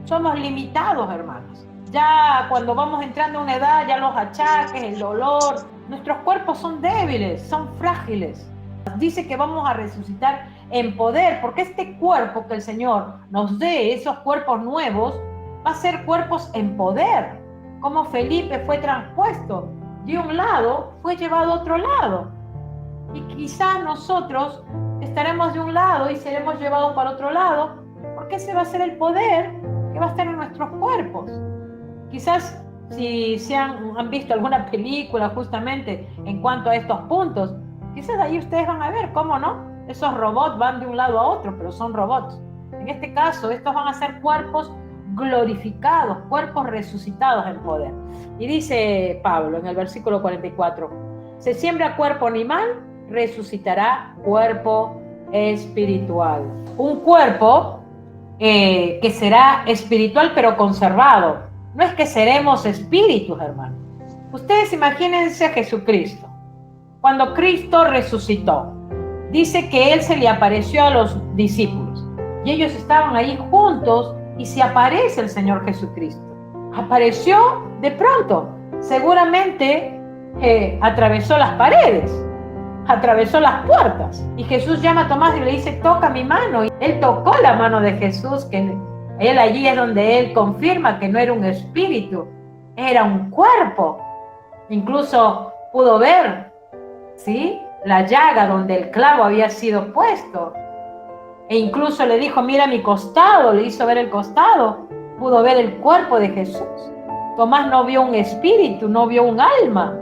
somos limitados, hermanos. Ya cuando vamos entrando a una edad, ya los achaques, el dolor, nuestros cuerpos son débiles, son frágiles. Dice que vamos a resucitar en poder, porque este cuerpo que el Señor nos dé, esos cuerpos nuevos, va a ser cuerpos en poder. Como Felipe fue transpuesto de un lado, fue llevado a otro lado. Y quizá nosotros estaremos de un lado y seremos llevados para otro lado, porque ese va a ser el poder que va a estar en nuestros cuerpos. Quizás si han visto alguna película justamente en cuanto a estos puntos, quizás ahí ustedes van a ver cómo no, esos robots van de un lado a otro, pero son robots. En este caso, estos van a ser cuerpos glorificados, cuerpos resucitados en poder. Y dice Pablo en el versículo 44, se siembra cuerpo animal, resucitará cuerpo espiritual. Un cuerpo que será espiritual pero conservado. No es que seremos espíritus, hermanos. Ustedes imagínense a Jesucristo. Cuando Cristo resucitó, dice que Él se le apareció a los discípulos y ellos estaban ahí juntos y se aparece el Señor Jesucristo. Apareció de pronto. Seguramente atravesó las paredes, atravesó las puertas. Y Jesús llama a Tomás y le dice, toca mi mano. Y él tocó la mano de Jesús, que él allí es donde él confirma que no era un espíritu, era un cuerpo. Incluso pudo ver, ¿sí?, la llaga donde el clavo había sido puesto. E incluso le dijo, mira mi costado, le hizo ver el costado. Pudo ver el cuerpo de Jesús. Tomás no vio un espíritu, no vio un alma.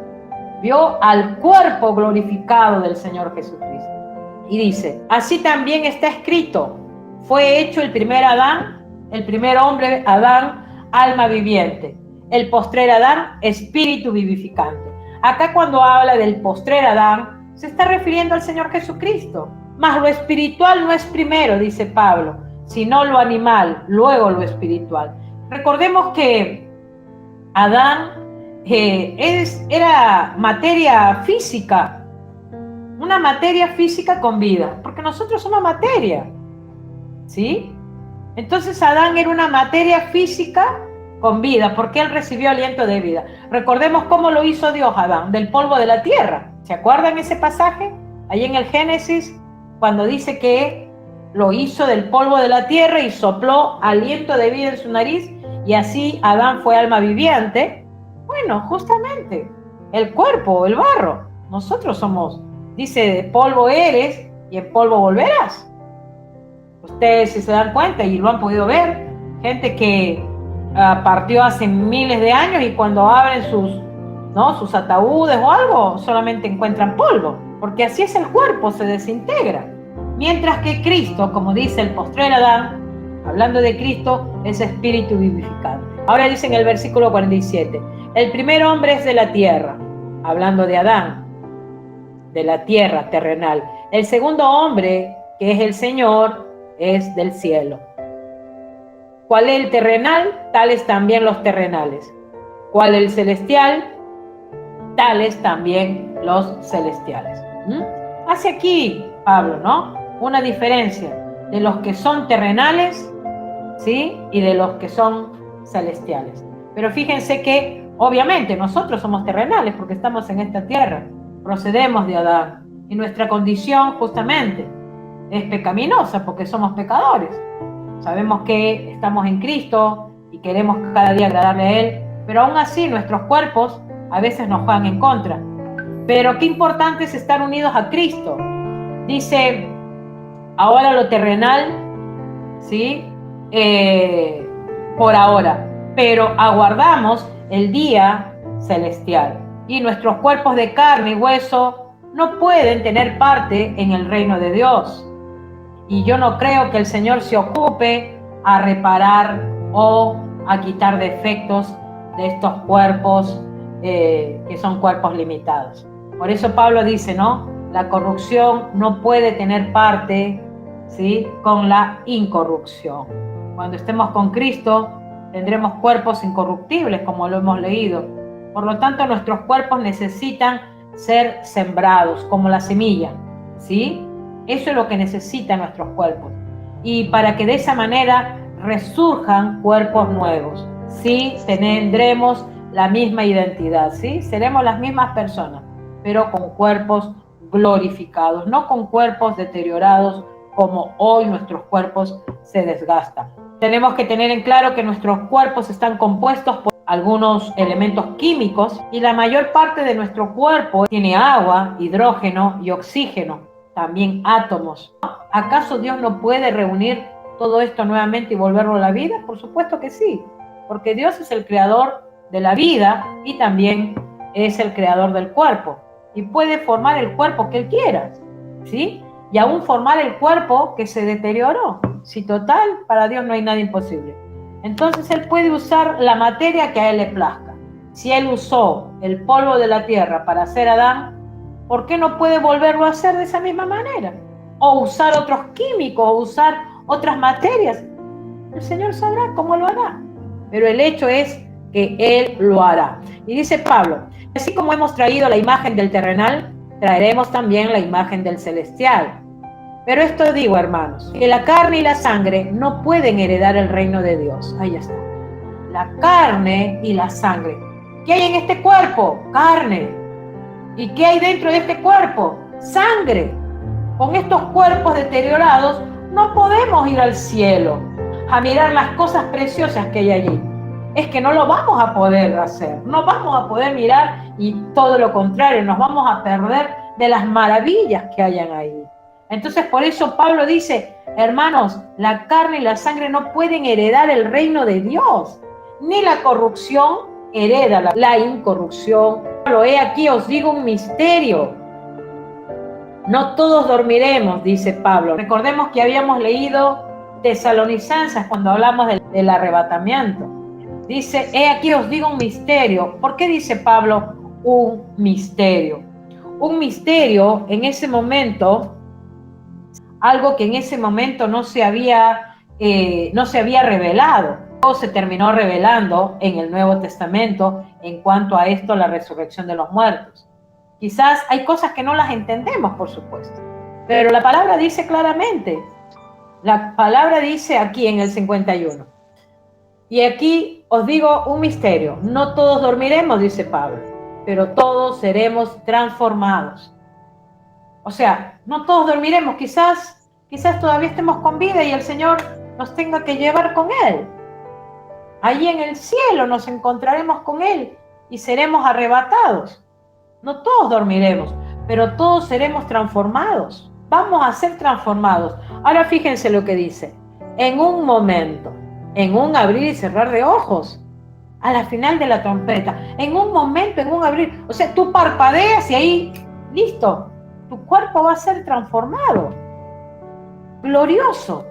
Vio al cuerpo glorificado del Señor Jesucristo. Y dice, así también está escrito, fue hecho el primer Adán, el primer hombre Adán, alma viviente. El postrer Adán, espíritu vivificante. Acá cuando habla del postrer Adán, se está refiriendo al Señor Jesucristo. Mas lo espiritual no es primero, dice Pablo, sino lo animal, luego lo espiritual. Recordemos que Adán era materia física, una materia física con vida, porque nosotros somos materia, ¿sí? Entonces Adán era una materia física con vida, porque él recibió aliento de vida. Recordemos cómo lo hizo Dios a Adán, del polvo de la tierra. ¿Se acuerdan ese pasaje? Ahí en el Génesis, cuando dice que lo hizo del polvo de la tierra y sopló aliento de vida en su nariz, y así Adán fue alma viviente. Bueno, justamente, el cuerpo, el barro, nosotros somos, dice, de polvo eres y en polvo volverás. Ustedes, si se dan cuenta y lo han podido ver, gente que partió hace miles de años y cuando abren sus ataúdes o algo, solamente encuentran polvo, porque así es el cuerpo, se desintegra. Mientras que Cristo, como dice el postrer Adán, hablando de Cristo, es espíritu vivificante. Ahora dice en el versículo 47, el primer hombre es de la tierra, hablando de Adán, de la tierra terrenal. El segundo hombre, que es el Señor, es del cielo. ¿Cuál es el terrenal? Tales también los terrenales. ¿Cuál es el celestial? Tales también los celestiales. Hace aquí, Pablo, ¿no? Una diferencia de los que son terrenales, ¿sí? Y de los que son celestiales. Pero fíjense que, obviamente, nosotros somos terrenales porque estamos en esta tierra. Procedemos de Adán. Y nuestra condición, justamente, es pecaminosa porque somos pecadores. Sabemos que estamos en Cristo y queremos cada día agradarle a Él, pero aún así nuestros cuerpos a veces nos juegan en contra. Pero qué importante es estar unidos a Cristo. Dice, ahora lo terrenal, ¿sí? Por ahora, pero aguardamos el día celestial. Y nuestros cuerpos de carne y hueso no pueden tener parte en el reino de Dios. Y yo no creo que el Señor se ocupe a reparar o a quitar defectos de estos cuerpos que son cuerpos limitados. Por eso Pablo dice, ¿no? La corrupción no puede tener parte, ¿sí? Con la incorrupción. Cuando estemos con Cristo, tendremos cuerpos incorruptibles, como lo hemos leído. Por lo tanto, nuestros cuerpos necesitan ser sembrados, como la semilla, ¿sí? Eso es lo que necesitan nuestros cuerpos. Y para que de esa manera resurjan cuerpos nuevos, ¿sí? Tendremos la misma identidad, ¿sí? Seremos las mismas personas, pero con cuerpos glorificados, no con cuerpos deteriorados como hoy nuestros cuerpos se desgastan. Tenemos que tener en claro que nuestros cuerpos están compuestos por algunos elementos químicos y la mayor parte de nuestro cuerpo tiene agua, hidrógeno y oxígeno, también átomos. ¿Acaso Dios no puede reunir todo esto nuevamente y volverlo a la vida? Por supuesto que sí, porque Dios es el creador de la vida y también es el creador del cuerpo y puede formar el cuerpo que Él quiera, ¿sí? Y aún formar el cuerpo que se deterioró. Si total, para Dios no hay nada imposible. Entonces Él puede usar la materia que a Él le plazca. Si Él usó el polvo de la tierra para hacer a Adán, ¿por qué no puede volverlo a hacer de esa misma manera? O usar otros químicos, o usar otras materias. El Señor sabrá cómo lo hará. Pero el hecho es que Él lo hará. Y dice Pablo, así como hemos traído la imagen del terrenal, traeremos también la imagen del celestial. Pero esto digo, hermanos, que la carne y la sangre no pueden heredar el reino de Dios. Ahí está. La carne y la sangre. ¿Qué hay en este cuerpo? Carne. ¿Y qué hay dentro de este cuerpo? Sangre. Con estos cuerpos deteriorados no podemos ir al cielo a mirar las cosas preciosas que hay allí. Es que no lo vamos a poder hacer. No vamos a poder mirar y todo lo contrario, nos vamos a perder de las maravillas que hayan ahí. Entonces, por eso Pablo dice, hermanos, la carne y la sangre no pueden heredar el reino de Dios, ni la corrupción hereda la incorrupción. He aquí os digo un misterio. No todos dormiremos, dice Pablo. Recordemos que habíamos leído Tesalonicenses cuando hablamos del arrebatamiento. Dice, he aquí os digo un misterio. ¿Por qué dice Pablo un misterio? Un misterio en ese momento algo que en ese momento no se había revelado. Todo se terminó revelando en el Nuevo Testamento en cuanto a esto, la resurrección de los muertos. Quizás hay cosas que no las entendemos, por supuesto, pero la palabra dice claramente, la palabra dice aquí en el 51, y aquí os digo un misterio, no todos dormiremos, dice Pablo, pero todos seremos transformados. O sea, no todos dormiremos, quizás todavía estemos con vida y el Señor nos tenga que llevar con Él. Allí en el cielo nos encontraremos con Él y seremos arrebatados. No todos dormiremos, pero todos seremos transformados. Vamos a ser transformados. Ahora fíjense lo que dice. En un momento, en un abrir y cerrar de ojos, a la final de la trompeta, en un momento, en un abrir. O sea, tú parpadeas y ahí, listo, tu cuerpo va a ser transformado. Glorioso.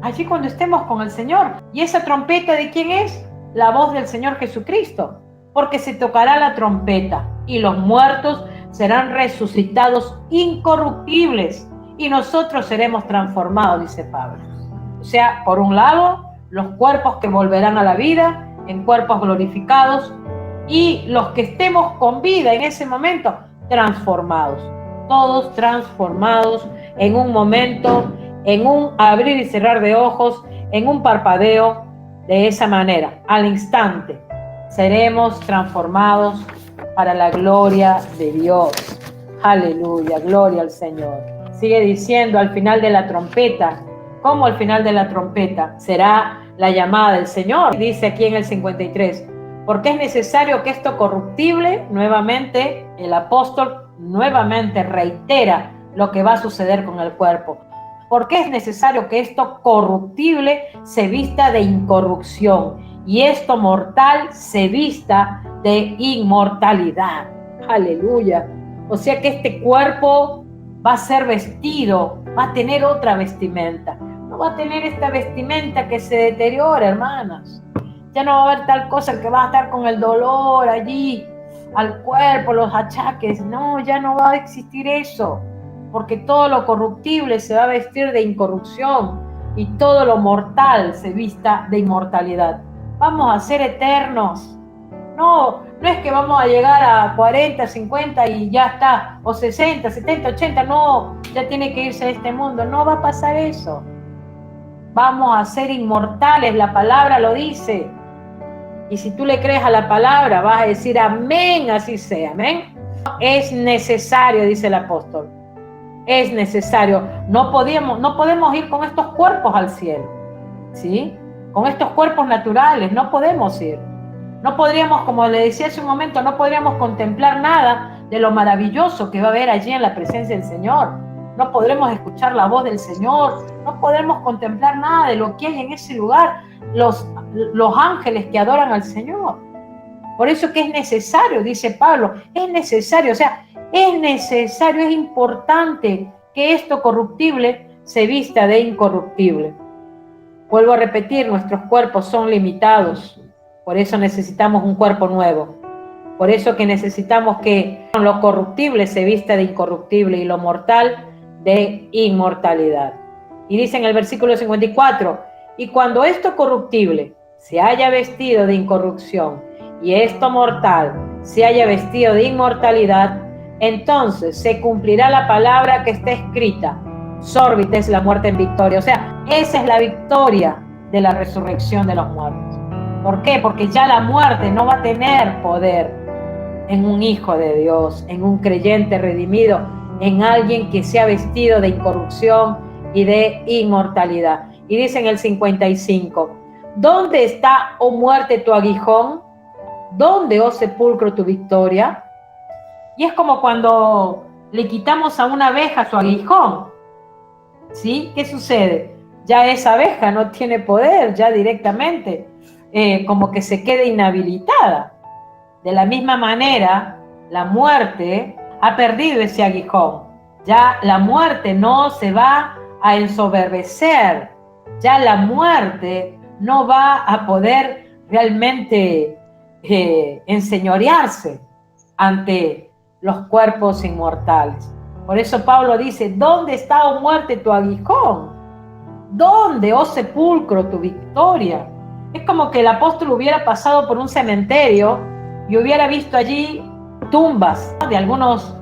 Allí cuando estemos con el Señor. ¿Y esa trompeta de quién es? La voz del Señor Jesucristo. Porque se tocará la trompeta y los muertos serán resucitados incorruptibles y nosotros seremos transformados, dice Pablo. O sea, por un lado, los cuerpos que volverán a la vida en cuerpos glorificados y los que estemos con vida en ese momento, transformados. Todos transformados en un momento, en un abrir y cerrar de ojos, en un parpadeo, de esa manera, al instante, seremos transformados para la gloria de Dios. Aleluya, gloria al Señor. Sigue diciendo al final de la trompeta, ¿cómo al final de la trompeta? Será la llamada del Señor. Dice aquí en el 53, porque es necesario que esto corruptible, nuevamente el apóstol nuevamente reitera lo que va a suceder con el cuerpo. Porque es necesario que esto corruptible se vista de incorrupción y esto mortal se vista de inmortalidad. Aleluya. O sea que este cuerpo va a ser vestido, va a tener otra vestimenta. No va a tener esta vestimenta que se deteriora, hermanas. Ya no va a haber tal cosa que va a estar con el dolor allí, al cuerpo, los achaques. No, ya no va a existir eso. Porque todo lo corruptible se va a vestir de incorrupción y todo lo mortal se vista de inmortalidad. Vamos a ser eternos. No es que vamos a llegar a 40, 50 y ya está, o 60, 70, 80, no, ya tiene que irse de este mundo. No va a pasar eso. Vamos a ser inmortales, la palabra lo dice. Y si tú le crees a la palabra, vas a decir amén, así sea, amén. Es necesario, dice el apóstol. Es necesario. No podemos ir con estos cuerpos al cielo, ¿sí? Con estos cuerpos naturales, no podemos ir. No podríamos, como le decía hace un momento, no podríamos contemplar nada de lo maravilloso que va a haber allí en la presencia del Señor. No podremos escuchar la voz del Señor, no podremos contemplar nada de lo que hay en ese lugar, los ángeles que adoran al Señor. Por eso que es necesario, dice Pablo, es necesario, o sea, es necesario, es importante que esto corruptible se vista de incorruptible. Vuelvo a repetir, nuestros cuerpos son limitados, por eso necesitamos un cuerpo nuevo. Por eso que necesitamos que lo corruptible se vista de incorruptible y lo mortal de inmortalidad. Y dice en el versículo 54, y cuando esto corruptible se haya vestido de incorrupción y esto mortal se haya vestido de inmortalidad, entonces se cumplirá la palabra que está escrita, Sorbit es la muerte en victoria. O sea, esa es la victoria de la resurrección de los muertos. ¿Por qué? Porque ya la muerte no va a tener poder en un hijo de Dios, en un creyente redimido, en alguien que se ha vestido de incorrupción y de inmortalidad. Y dice en el 55, ¿dónde está, oh muerte, tu aguijón? ¿Dónde, oh sepulcro, tu victoria? Y es como cuando le quitamos a una abeja su aguijón, ¿sí? ¿Qué sucede? Ya esa abeja no tiene poder, ya directamente, como que se queda inhabilitada. De la misma manera, la muerte ha perdido ese aguijón. Ya la muerte no se va a ensoberbecer, ya la muerte no va a poder realmente enseñorearse ante los cuerpos inmortales. Por eso Pablo dice, ¿dónde está, oh muerte, tu aguijón? ¿Dónde, oh sepulcro, tu victoria? Es como que el apóstol hubiera pasado por un cementerio y hubiera visto allí tumbas de algunos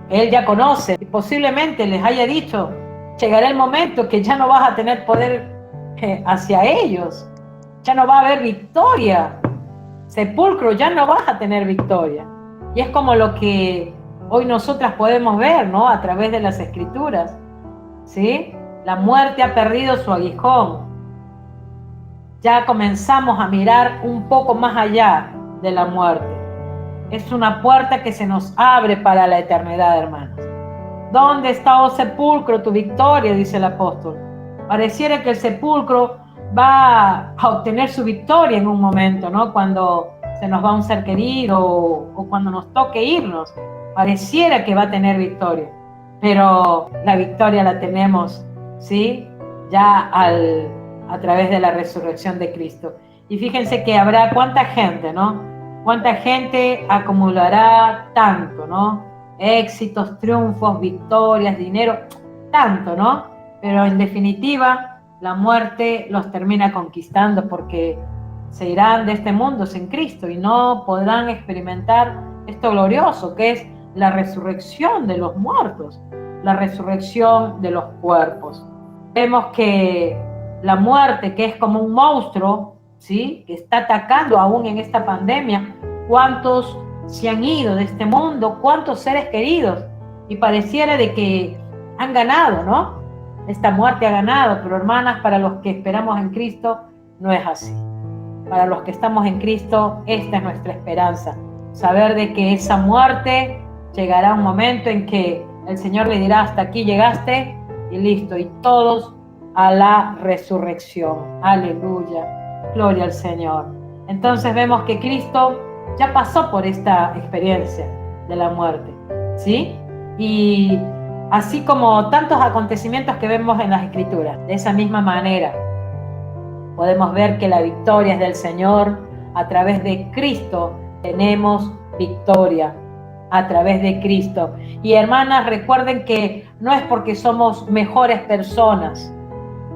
que él ya conoce, y posiblemente les haya dicho, llegará el momento que ya no vas a tener poder hacia ellos, ya no va a haber victoria, sepulcro, ya no vas a tener victoria. Y es como lo que hoy nosotras podemos ver, ¿no? A través de las escrituras, ¿sí? La muerte ha perdido su aguijón. Ya comenzamos a mirar un poco más allá de la muerte. Es una puerta que se nos abre para la eternidad, hermanos. ¿Dónde está, oh sepulcro, tu victoria?, dice el apóstol. Pareciera que el sepulcro va a obtener su victoria en un momento, ¿no? Cuando se nos va un ser querido o cuando nos toque irnos. Pareciera que va a tener victoria, pero la victoria la tenemos, ¿sí? Ya a través de la resurrección de Cristo. Y fíjense que habrá cuánta gente, ¿no? Cuánta gente acumulará tanto, ¿no? Éxitos, triunfos, victorias, dinero, tanto, ¿no? Pero en definitiva, la muerte los termina conquistando porque se irán de este mundo sin Cristo y no podrán experimentar esto glorioso que es la resurrección de los muertos, la resurrección de los cuerpos. Vemos que la muerte, que es como un monstruo, ¿sí?, que está atacando aún en esta pandemia, cuántos se han ido de este mundo, cuántos seres queridos, y pareciera de que han ganado, ¿no? Esta muerte ha ganado, pero hermanas, para los que esperamos en Cristo, no es así. Para los que estamos en Cristo, esta es nuestra esperanza, saber de que esa muerte llegará un momento en que el Señor le dirá, hasta aquí llegaste, y listo, y todos a la resurrección. Aleluya, gloria al Señor. Entonces vemos que Cristo ya pasó por esta experiencia de la muerte, ¿sí? Y así como tantos acontecimientos que vemos en las Escrituras, de esa misma manera podemos ver que la victoria es del Señor. A través de Cristo tenemos victoria, a través de Cristo. Y hermanas, recuerden que no es porque somos mejores personas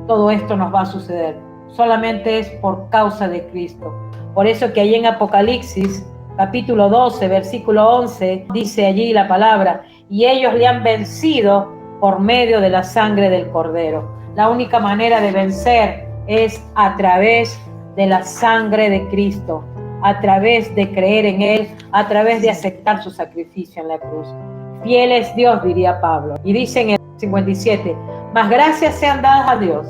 todo esto nos va a suceder, solamente es por causa de Cristo. Por eso que ahí en Apocalipsis, capítulo 12, versículo 11, dice allí la palabra, y ellos le han vencido por medio de la sangre del Cordero. La única manera de vencer es a través de la sangre de Cristo, a través de creer en Él, a través de aceptar su sacrificio en la cruz. Fiel es Dios, diría Pablo. Y dice en el 57, mas gracias sean dadas a Dios.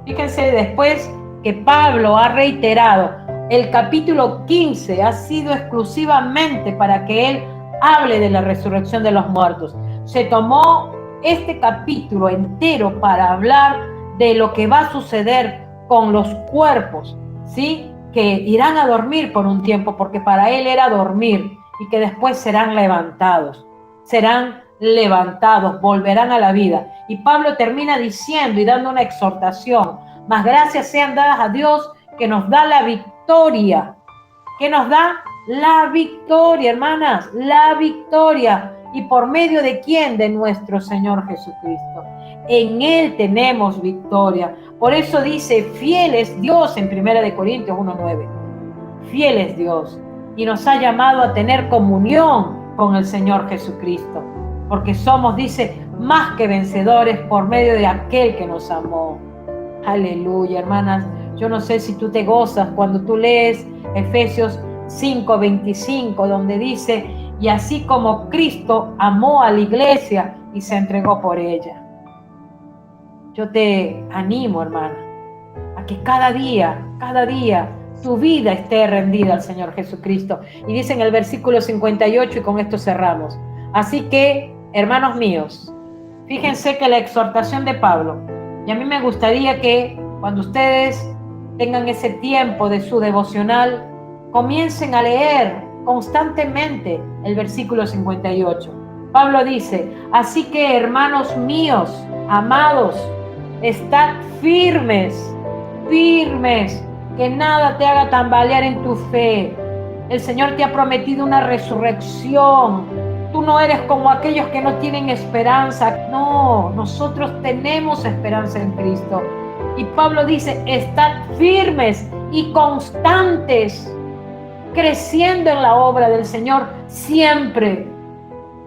Fíjense, después que Pablo ha reiterado, el capítulo 15 ha sido exclusivamente para que él hable de la resurrección de los muertos. Se tomó este capítulo entero para hablar de lo que va a suceder con los cuerpos, ¿sí?, que irán a dormir por un tiempo, porque para él era dormir, y que después serán levantados, volverán a la vida. Y Pablo termina diciendo y dando una exhortación, mas gracias sean dadas a Dios que nos da la victoria, que nos da la victoria, hermanas, la victoria. ¿Y por medio de quién? De nuestro Señor Jesucristo. En Él tenemos victoria. Por eso dice, fiel es Dios en 1 Corintios 1:9. Fiel es Dios. Y nos ha llamado a tener comunión con el Señor Jesucristo. Porque somos, dice, más que vencedores por medio de aquel que nos amó. Aleluya, hermanas. Yo no sé si tú te gozas cuando tú lees Efesios 5:25, donde dice, y así como Cristo amó a la iglesia y se entregó por ella. Yo te animo, hermana, a que cada día, tu vida esté rendida al Señor Jesucristo. Y dice en el versículo 58, y con esto cerramos. Así que, hermanos míos, fíjense que la exhortación de Pablo, y a mí me gustaría que cuando ustedes tengan ese tiempo de su devocional, comiencen a leer constantemente el versículo 58. Pablo dice, así que hermanos míos, amados, estad firmes, que nada te haga tambalear en tu fe. El Señor te ha prometido una resurrección. Tú no eres como aquellos que no tienen esperanza. No, nosotros tenemos esperanza en Cristo. Y Pablo dice, estad firmes y constantes, creciendo en la obra del Señor siempre.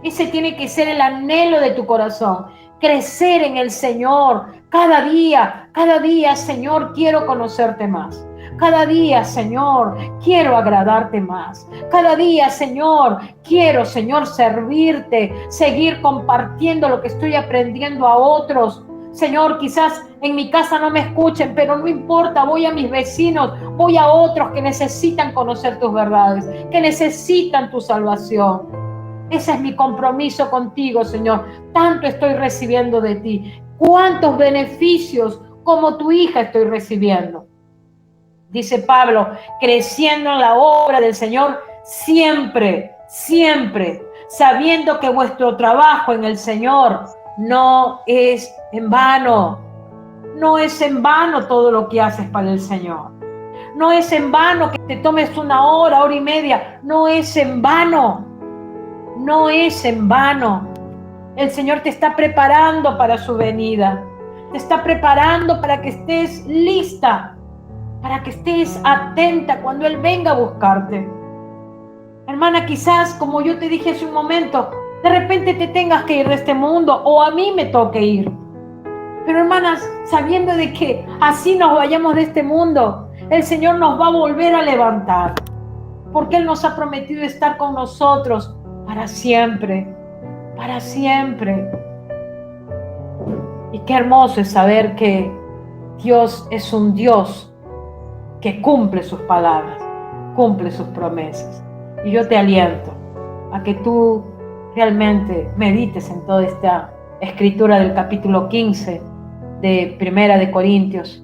Ese tiene que ser el anhelo de tu corazón. Crecer en el Señor. Cada día, Señor, quiero conocerte más. Cada día, Señor, quiero agradarte más. Cada día, Señor, quiero, Señor, servirte, seguir compartiendo lo que estoy aprendiendo a otros. Señor, quizás en mi casa no me escuchen, pero no importa, voy a mis vecinos, voy a otros que necesitan conocer tus verdades, que necesitan tu salvación. Ese es mi compromiso contigo, Señor. Tanto estoy recibiendo de ti. ¿Cuántos beneficios como tu hija estoy recibiendo? Dice Pablo, creciendo en la obra del Señor siempre, siempre, sabiendo que vuestro trabajo en el Señor no es en vano. No es en vano todo lo que haces para el Señor. No es en vano que te tomes una hora, hora y media. No es en vano. No es en vano. El Señor te está preparando para su venida. Te está preparando para que estés lista, para que estés atenta cuando Él venga a buscarte. Hermana, quizás, como yo te dije hace un momento, de repente te tengas que ir de este mundo o a mí me toque ir. Pero hermanas, sabiendo de que así nos vayamos de este mundo, el Señor nos va a volver a levantar, porque Él nos ha prometido estar con nosotros para siempre, para siempre. Y qué hermoso es saber que Dios es un Dios que cumple sus palabras, cumple sus promesas. Y yo te aliento a que tú realmente medites en toda esta escritura del capítulo 15 de Primera de Corintios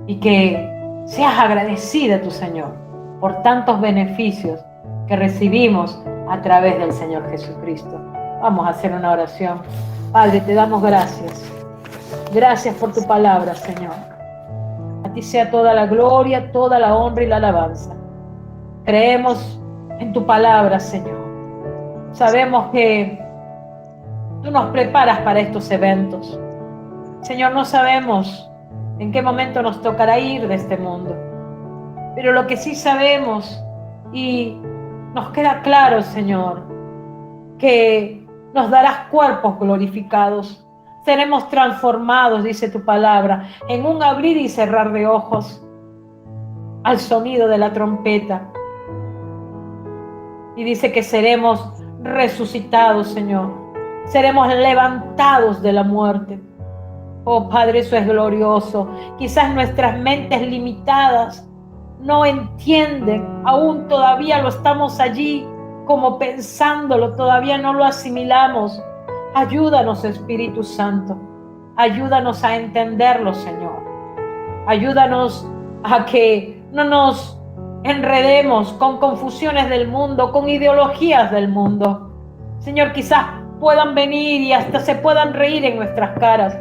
y que seas agradecida a tu Señor por tantos beneficios que recibimos a través del Señor Jesucristo. Vamos a hacer una oración. Padre, te damos gracias. Gracias por tu palabra, Señor. A ti sea toda la gloria, toda la honra y la alabanza. Creemos en tu palabra, Señor. Sabemos que tú nos preparas para estos eventos. Señor, no sabemos en qué momento nos tocará ir de este mundo. Pero lo que sí sabemos y nos queda claro, Señor, que nos darás cuerpos glorificados. Seremos transformados, dice tu palabra, en un abrir y cerrar de ojos al sonido de la trompeta. Y dice que seremos resucitados, Señor. Seremos levantados de la muerte. Oh, Padre, eso es glorioso. Quizás nuestras mentes limitadas no entienden, aún todavía lo estamos allí como pensándolo, todavía no lo asimilamos. Ayúdanos, Espíritu Santo. Ayúdanos a entenderlo, Señor. Ayúdanos a que no nos enredemos con confusiones del mundo, con ideologías del mundo. Señor, quizás puedan venir y hasta se puedan reír en nuestras caras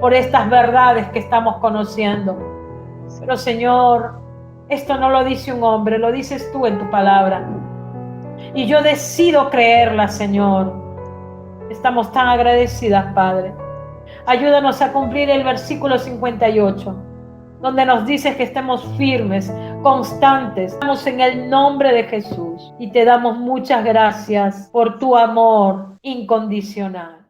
por estas verdades que estamos conociendo. Pero, Señor, esto no lo dice un hombre, lo dices tú en tu palabra. Y yo decido creerla, Señor. Estamos tan agradecidas, Padre. Ayúdanos a cumplir el versículo 58, donde nos dices que estemos firmes, constantes. Estamos en el nombre de Jesús y te damos muchas gracias por tu amor incondicional.